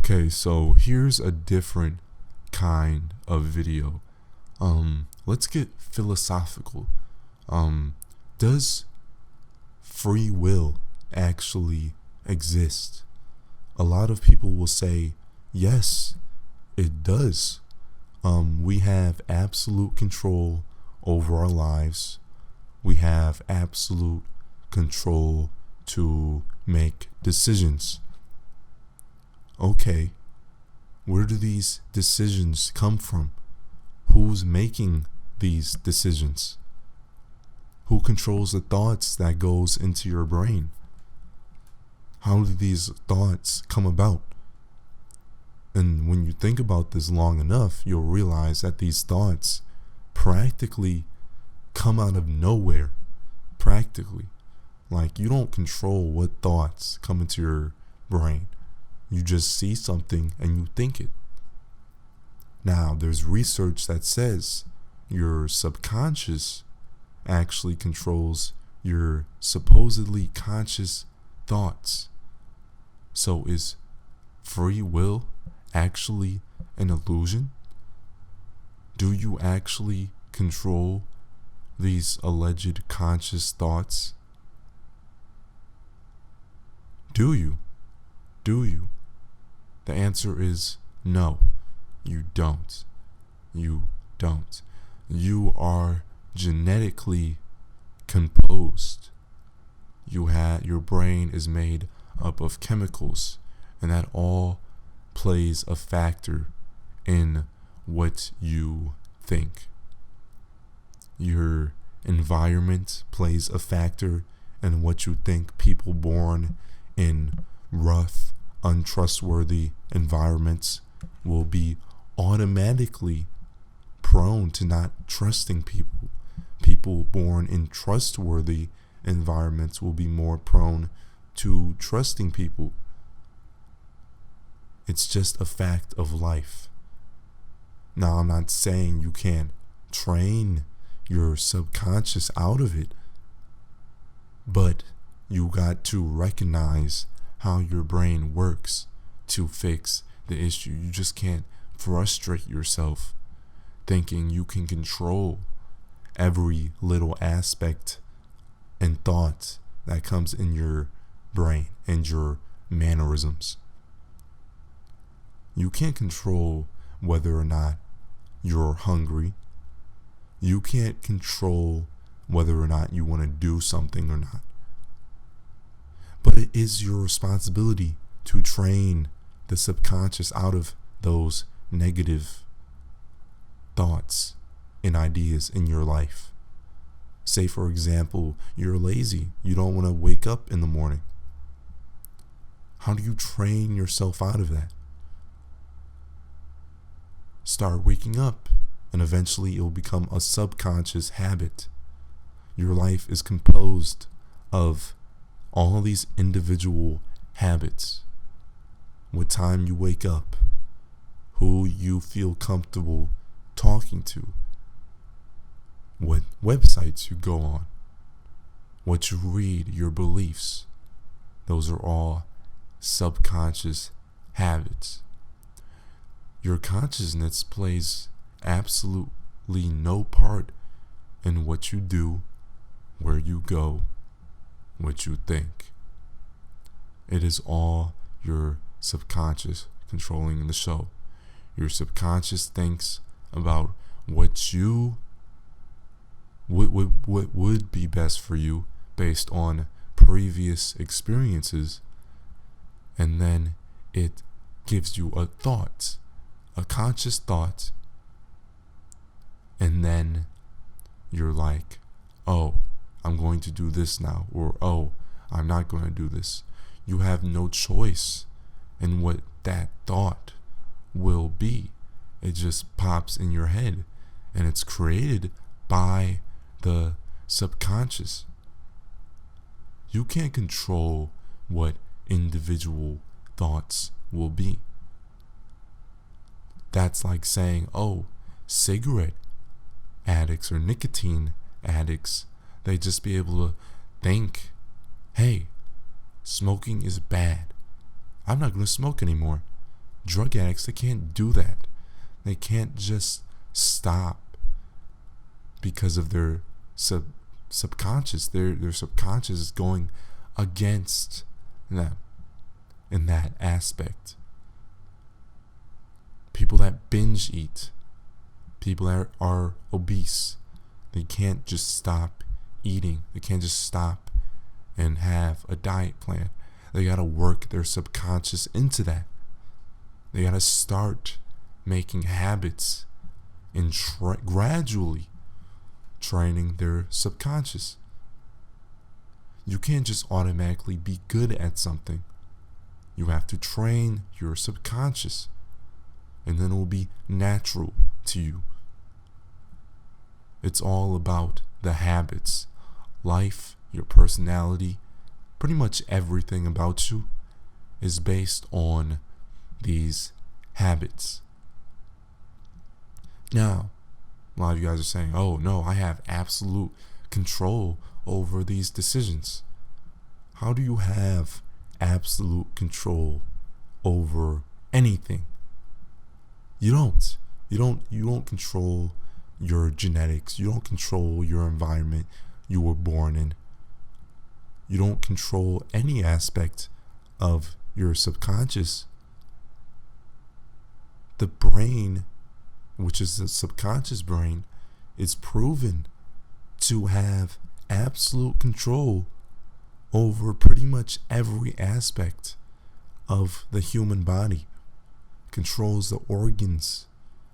Okay, so here's a different kind of video. Let's get philosophical. Does free will actually exist? A lot of people will say, yes, it does. We have absolute control over our lives. We have absolute control to make decisions. Okay, where do these decisions come from? Who's making these decisions? Who controls the thoughts that goes into your brain? How do these thoughts come about? And when you think about this long enough, you'll realize that these thoughts practically come out of nowhere. Practically. Like, you don't control what thoughts come into your brain. You just see something and you think it. Now, there's research that says your subconscious actually controls your supposedly conscious thoughts. So is free will actually an illusion? Do you actually control these alleged conscious thoughts? Do you? Do you? The answer is no, you don't. You don't. You are genetically composed. Your brain is made up of chemicals, and that all plays a factor in what you think. Your environment plays a factor in what you think. People born in rough, untrustworthy environments will be automatically prone to not trusting people. People born in trustworthy environments will be more prone to trusting people. It's just a fact of life. Now, I'm not saying you can't train your subconscious out of it, but you got to recognize how your brain works to fix the issue. You just can't frustrate yourself thinking you can control every little aspect and thought that comes in your brain and your mannerisms. You can't control whether or not you're hungry. You can't control whether or not you want to do something or not. But it is your responsibility to train the subconscious out of those negative thoughts and ideas in your life. Say, for example, you're lazy. You don't want to wake up in the morning. How do you train yourself out of that? Start waking up, and eventually it will become a subconscious habit. Your life is composed of all these individual habits. What time you wake up, who you feel comfortable talking to, what websites you go on, what you read, your beliefs. Those are all subconscious habits. Your consciousness plays absolutely no part in what you do, where you go, what you think. It is all your subconscious controlling the show. Your subconscious thinks about what would be best for you based on previous experiences, and then it gives you a thought, a conscious thought, and then you're like, oh, I'm going to do this now, or oh, I'm not going to do this. You have no choice in what that thought will be. It just pops in your head, and it's created by the subconscious. You can't control what individual thoughts will be. That's like saying, oh, cigarette addicts or nicotine addicts, they just be able to think, hey, smoking is bad. I'm not going to smoke anymore. Drug addicts, they can't do that. They can't just stop because of their subconscious. Their subconscious is going against them in that aspect. People that binge eat, people that are obese, they can't just stop eating. They can't just stop and have a diet plan. They gotta work their subconscious into that. They gotta start making habits and gradually training their subconscious. You can't just automatically be good at something. You have to train your subconscious, and then it will be natural to you. It's all about the habits. Life, your personality, pretty much everything about you is based on these habits. Now, a lot of you guys are saying, oh no, I have absolute control over these decisions. How do you have absolute control over anything? You don't. You don't control your genetics. You don't control your environment you were born in. You don't control any aspect of your subconscious. The brain, which is the subconscious brain, is proven to have absolute control over pretty much every aspect of the human body. It controls the organs.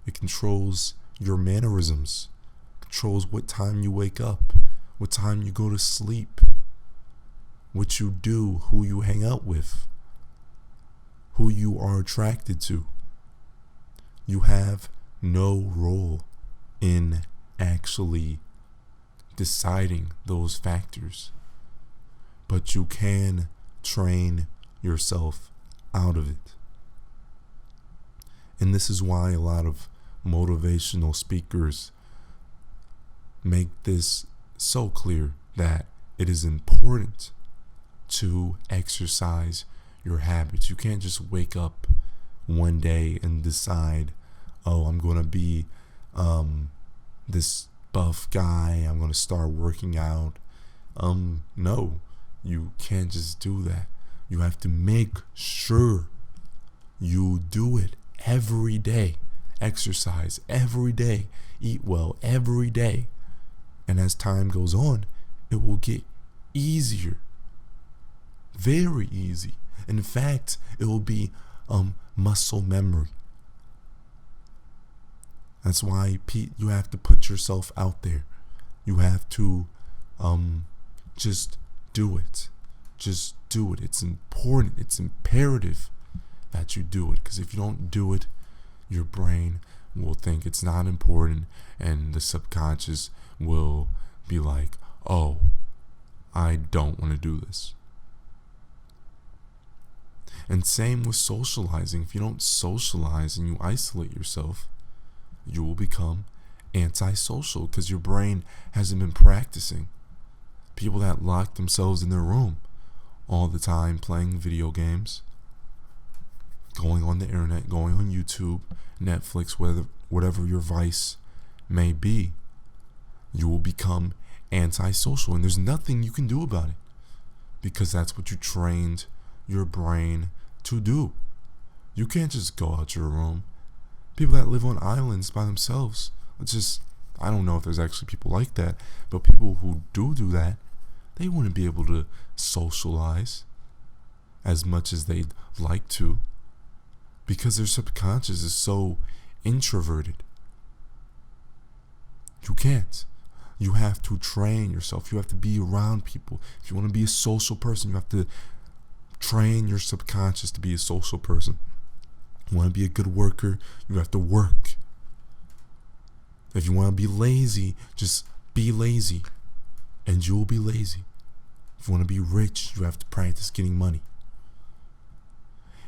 It controls your mannerisms. It controls what time you wake up, what time you go to sleep, what you do, who you hang out with, who you are attracted to. You have no role in actually deciding those factors, but you can train yourself out of it. And this is why a lot of motivational speakers make this so clear, that it is important to exercise your habits. You can't just wake up one day and decide, oh, I'm going to be this buff guy, I'm going to start working out. No, you can't just do that. You have to make sure you do it every day. Exercise every day. Eat well every day. And as time goes on, it will get easier. Very easy. In fact, it will be muscle memory. That's why, Pete, you have to put yourself out there. You have to just do it. Just do it. It's important. It's imperative that you do it. Because if you don't do it, your brain will think it's not important, and the subconscious will be like, oh, I don't want to do this. And same with socializing. If you don't socialize and you isolate yourself, you will become antisocial because your brain hasn't been practicing. People that lock themselves in their room all the time playing video games, going on the internet, going on YouTube, Netflix, whatever your vice may be, you will become antisocial. And there's nothing you can do about it because that's what you trained your brain to do. You can't just go out your room. People that live on islands by themselves, I don't know if there's actually people like that, but people who do that, they wouldn't be able to socialize as much as they'd like to because their subconscious is so introverted. You can't. You have to train yourself. You have to be around people. If you want to be a social person, you have to train your subconscious to be a social person. You want to be a good worker, you have to work. If you want to be lazy, just be lazy, and you'll be lazy. If you want to be rich, you have to practice getting money.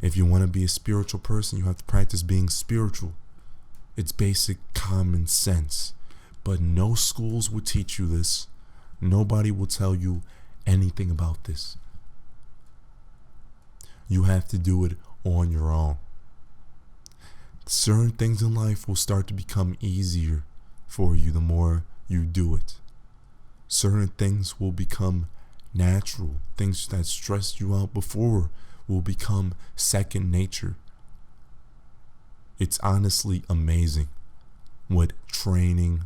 If you want to be a spiritual person, you have to practice being spiritual. It's basic common sense. But no schools will teach you this. Nobody will tell you anything about this. You have to do it on your own. certain things in life will start to become easier for you the more you do it. Certain things will become natural. Things that stressed you out before will become second nature. It's honestly amazing what training,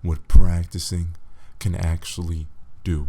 what practicing can actually do.